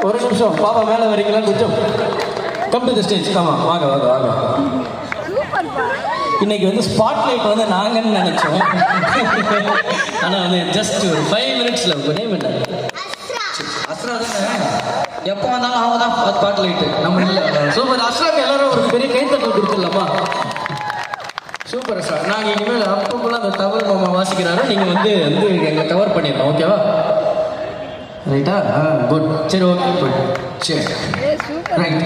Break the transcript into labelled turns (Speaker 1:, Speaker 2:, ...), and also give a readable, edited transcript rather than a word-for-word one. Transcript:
Speaker 1: ஒரு நிமிஷம் பாப்பா மேல வரீங்களா கொஞ்சம் come to the stage comma வாங்க வாங்க வாங்க இன்னைக்கு வந்து ஸ்பாட்லைட் வந்து நாங்கன்னு நினைச்சோம் ஆனா வந்து ஜஸ்ட் ஒரு 5 மினிட்ஸ்ல உங்க நேம் என்ன அஸ்ரா தானே எப்போ வந்தாலும் அவங்க தான் ஸ்பாட்லைட் நம்ம இல்லை சூப்பர் அஸ்ராக்கு எல்லாரும் ஒரு பெரிய கைத்தட்டல் கொடுத்துடலாமா சூப்பர் அஸ்ரா நாங்கள் இனிமேல் அப்போக்குள்ள அந்த தவறு மாமா வாசிக்கிறாரோ நீங்கள் வந்து எங்களை கவர் பண்ணிடலாம் ஓகேவா ரைட்டா குட் சரி ஓகே குட் சரி ரைட்